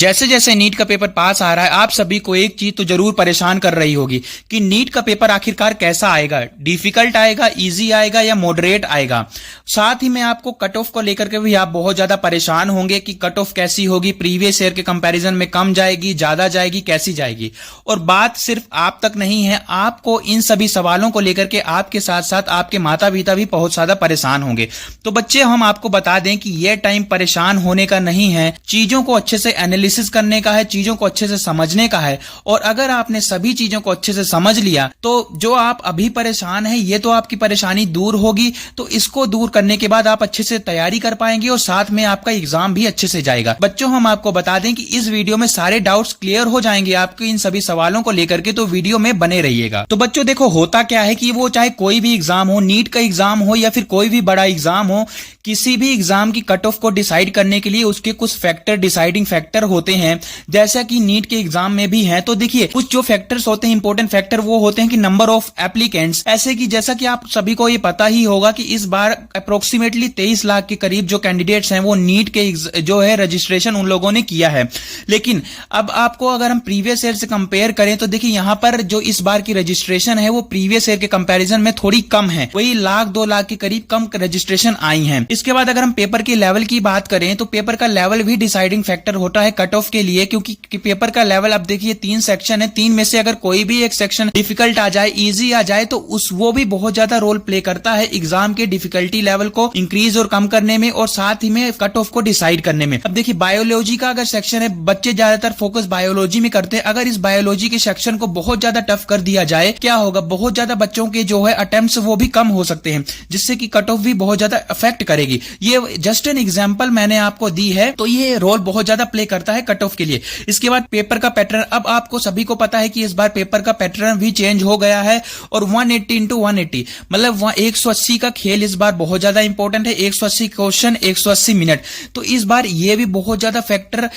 जैसे जैसे नीट का पेपर पास आ रहा है, आप सभी को एक चीज तो जरूर परेशान कर रही होगी कि नीट का पेपर आखिरकार कैसा आएगा, डिफिकल्ट आएगा, इजी आएगा या मॉडरेट आएगा। साथ ही में आपको कट ऑफ को लेकर के भी आप बहुत ज्यादा परेशान होंगे कि कट ऑफ कैसी होगी, प्रीवियस ईयर के कंपैरिजन में कम जाएगी, ज्यादा जाएगी, कैसी जाएगी। और बात सिर्फ आप तक नहीं है, आपको इन सभी सवालों को लेकर के आपके साथ साथ आपके माता पिता भी बहुत ज्यादा परेशान होंगे। तो बच्चे, हम आपको बता दें कि यह टाइम परेशान होने का नहीं है, चीजों को अच्छे से एनालिसिस करने का है, चीजों को अच्छे से समझने का है। और अगर आपने सभी चीजों को अच्छे से समझ लिया तो जो आप अभी परेशान हैं, ये तो आपकी परेशानी दूर होगी। तो इसको दूर करने के बाद आप अच्छे से तैयारी कर पाएंगे और साथ में आपका एग्जाम भी अच्छे से जाएगा। बच्चों, हम आपको बता दें कि इस वीडियो में सारे डाउट्स क्लियर हो जाएंगे आपके इन सभी सवालों को लेकर के, तो वीडियो में बने रहिएगा। तो बच्चों देखो, होता क्या है कि वो चाहे कोई भी एग्जाम हो, नीट का एग्जाम हो या फिर कोई भी बड़ा एग्जाम हो, किसी भी एग्जाम की कट ऑफ को डिसाइड करने के लिए उसके कुछ फैक्टर, डिसाइडिंग फैक्टर होते हैं, जैसा कि नीट के एग्जाम में भी हैं। तो देखिए, कुछ जो फैक्टर्स होते हैं, इंपॉर्टेंट फैक्टर, वो होते हैं कि नंबर ऑफ एप्लीकेंट्स। ऐसे कि जैसा कि आप सभी को ये पता ही होगा कि इस बार अप्रोक्सीमेटली 23 लाख के करीब जो कैंडिडेट्स हैं वो नीट के जो है रजिस्ट्रेशन उन लोगों ने किया है। लेकिन अब आपको अगर हम प्रीवियस ईयर से कंपेयर करें तो देखिए, यहां पर जो इस बार की रजिस्ट्रेशन है वो प्रीवियस ईयर के कंपैरिजन में थोड़ी कम है, वही 1-2 लाख के करीब कम रजिस्ट्रेशन आई हैं। इसके बाद अगर हम पेपर के लेवल की बात करें तो पेपर का लेवल भी डिसाइडिंग फैक्टर होता है कट ऑफ के लिए, क्योंकि पेपर का लेवल, अब देखिए 3 सेक्शन है, 3 में से अगर कोई भी एक सेक्शन डिफिकल्ट आ जाए, इजी आ जाए, तो वो भी बहुत ज्यादा रोल प्ले करता है एग्जाम के डिफिकल्टी लेवल को इंक्रीज और कम करने में और साथ ही में कट ऑफ को डिसाइड करने में। अब देखिए, बायोलॉजी का अगर सेक्शन है, बच्चे ज्यादातर फोकस बायोलॉजी में करते हैं। अगर इस बायोलॉजी के सेक्शन को बहुत ज्यादा टफ कर दिया जाए, क्या होगा, बहुत ज्यादा बच्चों के जो है अटेम्प्ट्स वो भी कम हो सकते हैं, जिससे कि कट ऑफ भी बहुत ज्यादा अफेक्ट करेगी। ये जस्ट एन एग्जांपल मैंने आपको दी है, तो ये रोल बहुत ज्यादा प्ले करता है कट ऑफ के लिए। इसके बाद पेपर का पैटर्न, अब आपको सभी को पता है कि इस बार पेपर का पैटर्न भी चेंज हो गया है और 180 into 180 मतलब 180 का खेल इस बार बहुत ज्यादा इंपॉर्टेंट है। 180 क्वेश्चन, 180 मिनट। तो इस बार ये भी बहुत ज्यादा फैक्टर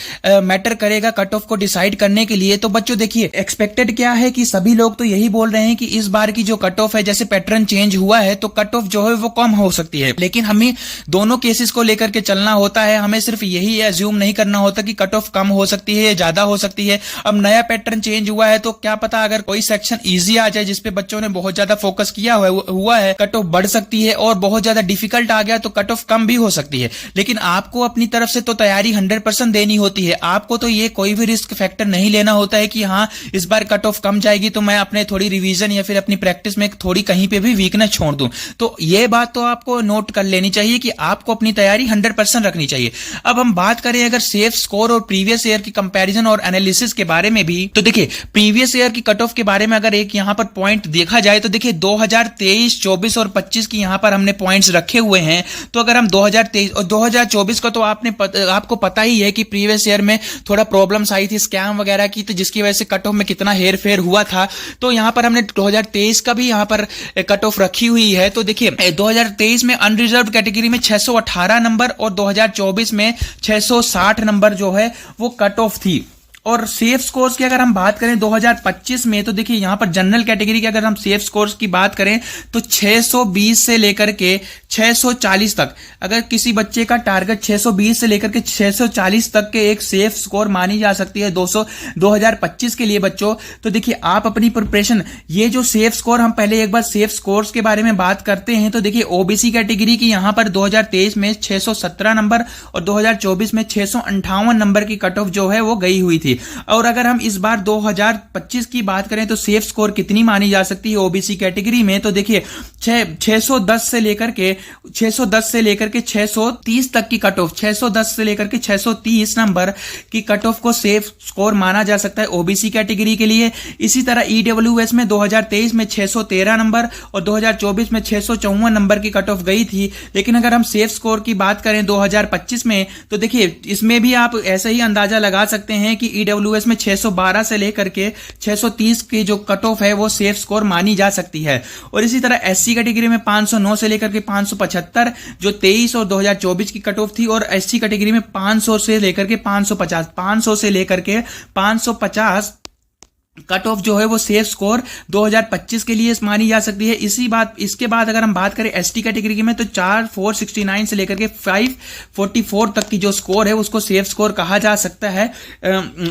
मैटर करेगा कट ऑफ को डिसाइड करने के लिए। तो बच्चों देखिए, एक्सपेक्टेड क्या है कि सभी लोग तो यही बोल रहे हैं कि इस बार की जो कट ऑफ है, जैसे पैटर्न चेंज हुआ है तो कट ऑफ जो है वो कम हो सकती है। लेकिन हमें दोनों केसेस को लेकर के चलना होता है, हमें सिर्फ यही एज्यूम नहीं करना होता कि कट ऑफ कम हो सकती है या ज्यादा हो सकती है। अब नया पैटर्न चेंज हुआ है तो क्या पता अगर कोई सेक्शन इजी आ जाए जिसपे बच्चों ने बहुत ज्यादा फोकस किया हुआ है, कट ऑफ बढ़ सकती है, और बहुत ज्यादा डिफिकल्ट आ गया तो कट ऑफ कम भी हो सकती है। लेकिन आपको अपनी तरफ से तो तैयारी 100% देनी होती है। आपको तो ये कोई भी रिस्क फैक्टर नहीं लेना होता है कि हाँ इस बार कट ऑफ कम जाएगी तो मैं अपने थोड़ी रिवीजन या फिर अपनी प्रैक्टिस में थोड़ी कहीं पे भी वीकनेस छोड़ दूं। तो ये बात तो आपको नोट कर लेनी चाहिए कि आपको अपनी तैयारी 100% रखनी चाहिए। अब हम बात करें अगर सेफ स्कोर और प्रीवियस ईयर की कंपैरिजन और एनालिसिस के बारे में भी, तो देखिए प्रीवियस ईयर की कट ऑफ के बारे में अगर एक यहां पर पॉइंट देखा जाए तो देखिए 2023, 24 और 25 की यहां पर हमने पॉइंट्स रखे हुए हैं। तो अगर हम 2023 और 2024 का, तो आपको पता ही है कि प्रीवियस ईयर में थोड़ा प्रॉब्लम्स आई थी स्कैम वगैरह की, तो जिसकी वजह से कट ऑफ में कितना हेर फेर हुआ था। तो यहां पर हमने 2023 का भी यहां पर कट ऑफ रखी हुई है। तो देखिए 2023 में अनरिजर्व कैटेगरी में 618 नंबर और 2024 में 660 नंबर जो है वो कट ऑफ थी। और सेफ स्कोर्स की अगर हम बात करें 2025 में, तो देखिए यहां पर जनरल कैटेगरी की अगर हम सेफ स्कोर्स की बात करें तो 620 से लेकर के 640 तक, अगर किसी बच्चे का टारगेट 620 से लेकर के 640 तक के एक सेफ स्कोर मानी जा सकती है 2025 के लिए बच्चों। तो देखिए आप अपनी प्रिपरेशन, ये जो सेफ स्कोर, हम पहले एक बार सेफ स्कोर्स के बारे में बात करते हैं। तो देखिए ओबीसी कैटेगरी की यहां पर 2023 में 617 नंबर और 2024 में 658 नंबर की कट ऑफ जो है वो गई हुई थी। और अगर हम इस बार 2025 की बात करें तो सेफ स्कोर कितनी मानी जा सकती है ओबीसी कैटेगरी में, तो देखिए 610 से लेकर के 630 तक की कट ऑफ, 610 से लेकर के 630 नंबर की कट ऑफ को सेफ स्कोर माना जा सकता है ओबीसी कैटेगरी के लिए। इसी तरह ईडब्ल्यूएस में 2023 में 613 नंबर और 2024 में 654 नंबर की कट ऑफ गई थी। लेकिन अगर हम सेफ स्कोर की बात करें 2025 में, तो देखिए इसमें भी आप ऐसे ही अंदाजा लगा सकते हैं कि ईडब्ल्यूएस में 612 से लेकर के 630 की जो कट ऑफ है वो सेफ स्कोर मानी जा सकती है। और इसी तरह एससी कैटेगरी में 509 से लेकर के 575 जो 23 और 2024 की कट ऑफ थी, और एससी कैटेगरी में 500 से लेकर के 550, 500 से लेकर के 550 कट ऑफ जो है वो सेफ स्कोर 2025 के लिए मानी जा सकती है। इसके बाद अगर हम बात करें एसटी कैटेगरी की में, तो 4,469 से लेकर के 544 तक की जो स्कोर है उसको सेफ स्कोर कहा जा सकता है।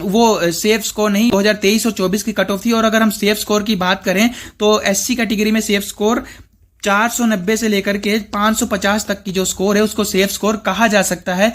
वो सेफ स्कोर नहीं, 2023 और 24 की कट ऑफ थी। और अगर हम सेफ स्कोर की बात करें तो एससी कैटेगरी में सेफ स्कोर 490 से लेकर के 550 तक की जो स्कोर है उसको सेफ स्कोर कहा जा सकता है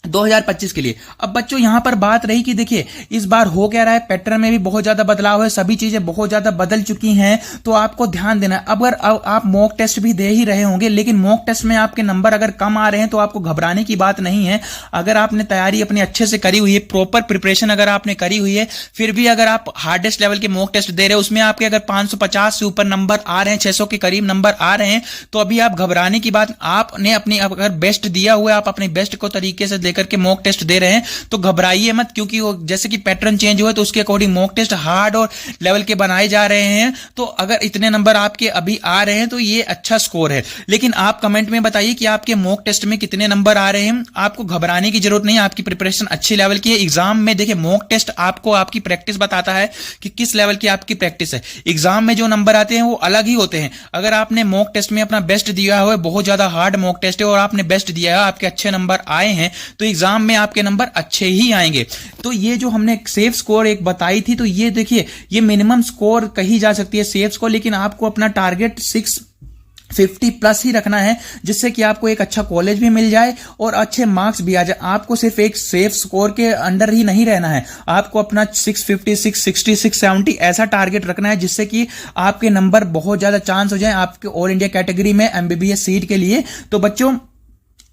2025 के लिए। अब बच्चों यहां पर बात रही कि देखिए इस बार हो क्या रहा है, पैटर्न में भी बहुत ज्यादा बदलाव है, सभी चीजें बहुत ज्यादा बदल चुकी हैं, तो आपको ध्यान देना है। अगर आप मॉक टेस्ट भी दे ही रहे होंगे, लेकिन मॉक टेस्ट में आपके नंबर अगर कम आ रहे हैं तो आपको घबराने की बात नहीं है। अगर आपने तैयारी अपनी अच्छे से करी हुई है, प्रॉपर प्रिपरेशन अगर आपने करी हुई है, फिर भी अगर आप हार्डेस्ट लेवल के मॉक टेस्ट दे रहे हैं, उसमें आपके अगर 550 से ऊपर नंबर आ रहे हैं, 600 के करीब नंबर आ रहे हैं, तो अभी आप घबराने की बात, आपने अपनी अगर बेस्ट दिया हुआ है, आप अपने बेस्ट को तरीके से लेकर के मॉक टेस्ट दे रहे हैं तो घबराइए मत, क्योंकि वो जैसे कि पैटर्न चेंज हुआ तो उसके अकॉर्डिंग मॉक टेस्ट हार्ड और लेवल के बनाए जा रहे हैं। तो अगर इतने नंबर आपके अभी आ रहे हैं तो ये अच्छा स्कोर है। लेकिन आप कमेंट में बताइए कि आपके मॉक टेस्ट में कितने नंबर आ रहे हैं। आपको घबराने की जरूरत नहीं, आपकी प्रिपरेशन अच्छी लेवल की है। एग्जाम में देखिए मॉक टेस्ट आपको आपकी प्रैक्टिस बताता है कि किस लेवल की आपकी प्रैक्टिस है। एग्जाम में जो नंबर आते हैं वो अलग ही होते हैं। अगर आपने मॉक टेस्ट में अपना बेस्ट दिया हुआ है, बहुत ज्यादा हार्ड मॉक टेस्ट है और आपने बेस्ट दिया है, आपके अच्छे नंबर आए हैं, तो एग्जाम में आपके नंबर अच्छे ही आएंगे। तो ये जो हमने सेफ स्कोर एक बताई थी, तो ये देखिए ये मिनिमम स्कोर कही जा सकती है सेफ स्कोर, लेकिन आपको अपना टारगेट 650 प्लस ही रखना है, जिससे कि आपको एक अच्छा कॉलेज भी मिल जाए और अच्छे मार्क्स भी आ जाए। आपको सिर्फ एक सेफ स्कोर के अंडर ही नहीं रहना है, आपको अपना 650, 660, 670 ऐसा टारगेट रखना है, जिससे कि आपके नंबर बहुत ज्यादा चांस हो जाए आपके ऑल इंडिया कैटेगरी में एमबीबीएस सीट के लिए। तो बच्चों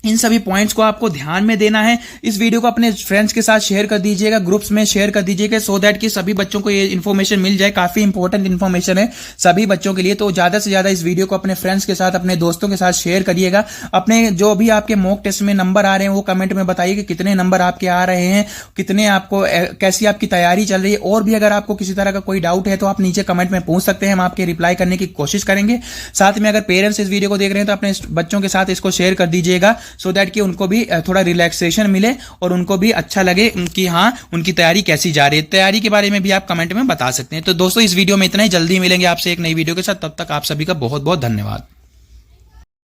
इन सभी पॉइंट्स को आपको ध्यान में देना है। इस वीडियो को अपने फ्रेंड्स के साथ शेयर कर दीजिएगा, ग्रुप्स में शेयर कर दीजिएगा, सो दैट कि सभी बच्चों को ये इन्फॉर्मेशन मिल जाए। काफी इंपॉर्टेंट इन्फॉर्मेशन है सभी बच्चों के लिए। तो ज्यादा से ज्यादा इस वीडियो को अपने फ्रेंड्स के साथ, अपने दोस्तों के साथ शेयर करिएगा। अपने जो भी आपके मॉक टेस्ट में नंबर आ रहे हैं वो कमेंट में बताइए कि कितने नंबर आपके आ रहे हैं, कितने आपको, कैसी आपकी तैयारी चल रही है। और भी अगर आपको किसी तरह का कोई डाउट है तो आप नीचे कमेंट में पूछ सकते हैं, हम आपके रिप्लाई करने की कोशिश करेंगे। साथ में अगर पेरेंट्स इस वीडियो को देख रहे हैं तो अपने बच्चों के साथ इसको शेयर कर दीजिएगा, सो दैट कि उनको भी थोड़ा रिलैक्सेशन मिले और उनको भी अच्छा लगे कि हाँ उनकी तैयारी कैसी जा रही है। तैयारी के बारे में भी आप कमेंट में बता सकते हैं। तो दोस्तों इस वीडियो में इतना ही, जल्दी मिलेंगे आपसे एक नई वीडियो के साथ। तब तक आप सभी का बहुत बहुत धन्यवाद।